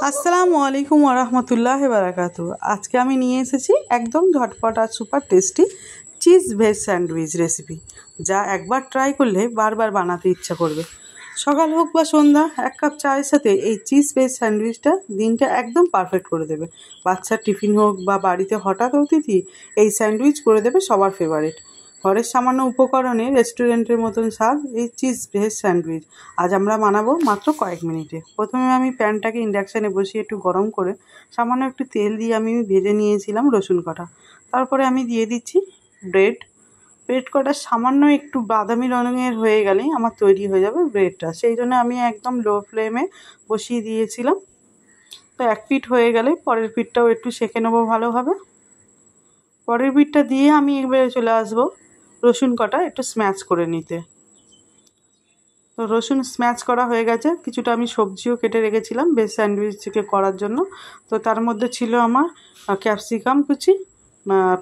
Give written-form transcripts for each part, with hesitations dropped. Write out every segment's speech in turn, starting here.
আসসালামু আলাইকুম ওয়া রাহমাতুল্লাহি ওয়া বারাকাতুহু। আজকে আমি নিয়ে এসেছি একদম ঝটপট আর super tasty cheese veg sandwich recipe, যা একবার ট্রাই করলে বারবার বানাতে ইচ্ছা করবে। সকাল হোক বা সন্ধ্যা, এক কাপ চায়ের সাথে এই চিজ ভেজ স্যান্ডউইচটা দিনটা একদম পারফেক্ট করে দেবে। বাচ্চার টিফিন হোক বা বাড়িতে হঠাৎ অতিথি, এই স্যান্ডউইচ করে দেবে সবার ফেভারিট। ঘরের সামান্য উপকরণে রেস্টুরেন্টের মতন স্বাদ এই চিজ ভেজ স্যান্ডউইচ আজ আমরা বানাবো মাত্র কয়েক মিনিটে। প্রথমে আমি প্যানটাকে ইন্ডাকশানে বসিয়ে একটু গরম করে সামান্য একটু তেল দিয়ে আমি ভেজে নিয়েছিলাম রসুন কটা। তারপরে আমি দিয়ে দিচ্ছি ব্রেড কটা সামান্য একটু বাদামি রঙের হয়ে গেলেই আমার তৈরি হয়ে যাবে ব্রেডটা। সেই জন্য আমি একদম লো ফ্লেমে বসিয়ে দিয়েছিলাম। তো এক পিঠ হয়ে গেলে পরের পিঠটাও একটু সেঁকে নেবো ভালোভাবে। পরের পিঠটা দিয়ে আমি এবারে চলে আসবো রসুন কটা একটু স্ম্যাশ করে নিতে। তো রসুন স্ম্যাশ করা হয়ে গেছে। কিছুটা আমি সবজিও কেটে রেখেছিলাম ভেজ স্যান্ডউইচকে করার জন্য। তো তার মধ্যে ছিল আমার ক্যাপসিকাম কুচি,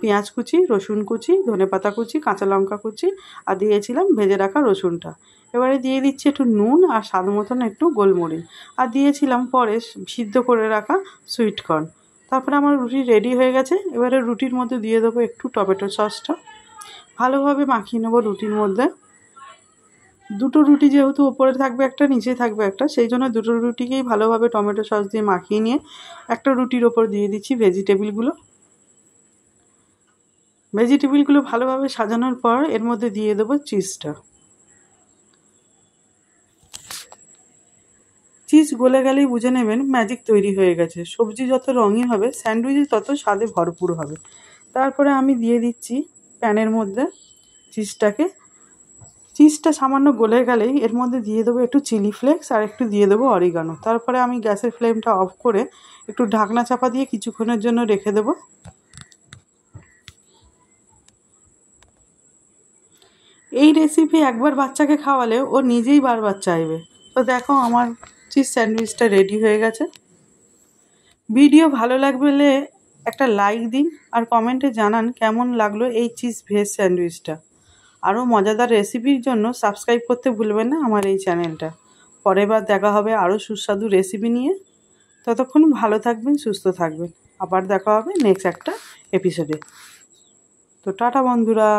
পেঁয়াজ কুচি, রসুন কুচি, ধনেপাতা কুচি, কাঁচা লঙ্কা কুচি, আর দিয়েছিলাম ভেজে রাখা রসুনটা। এবারে দিয়ে দিচ্ছি একটু নুন আর স্বাদ মতন একটু গোলমরিচ, আর দিয়েছিলাম পরে সিদ্ধ করে রাখা সুইট কর্ন। তারপরে আমার রুটি রেডি হয়ে গেছে। এবারে রুটির মধ্যে দিয়ে দেবো একটু টমেটো সসটা, ভালোভাবে মাখিয়ে নেবো রুটির মধ্যে। দুটো রুটি যেহেতু ওপরে থাকবে একটা, নিচে থাকবে একটা, সেই জন্য দুটো রুটিকেই ভালোভাবে টমেটো সস দিয়ে মাখিয়ে নিয়ে একটা রুটির ওপর দিয়ে দিচ্ছি ভেজিটেবিলগুলো ভালোভাবে সাজানোর পর এর মধ্যে দিয়ে দেবো চিজটা। চিজ গলে গেলেই বুঝে নেবেন ম্যাজিক তৈরি হয়ে গেছে। সবজি যত রঙিন হবে স্যান্ডউইচ তত স্বাদে ভরপুর হবে। তারপরে আমি দিয়ে দিচ্ছি প্যানের মধ্যে চিজটা সামান্য গলে গেলেই এর মধ্যে দিয়ে দেবো একটু চিলি ফ্লেক্স আর একটু দিয়ে দেবো অরিগানো। তারপরে আমি গ্যাসের ফ্লেমটা অফ করে একটু ঢাকনা চাপা দিয়ে কিছুক্ষণের জন্য রেখে দেবো। এই রেসিপি একবার বাচ্চাকে খাওয়ালে ও নিজেই বারবার চাইবে। তো দেখো আমার চিজ স্যান্ডউইচটা রেডি হয়ে গেছে। ভিডিও ভালো লাগলে একটা লাইক দিন আর কমেন্টে জানান কেমন লাগলো এই চিজ ভেজ স্যান্ডউইচটা। আরও মজাদার রেসিপির জন্য সাবস্ক্রাইব করতে ভুলবেন না আমার এই চ্যানেলটা। পরের বার দেখা হবে আরও সুস্বাদু রেসিপি নিয়ে। ততক্ষণ ভালো থাকবেন, সুস্থ থাকবেন। আবার দেখা হবে নেক্সট একটা এপিসোডে। তো টাটা বন্ধুরা।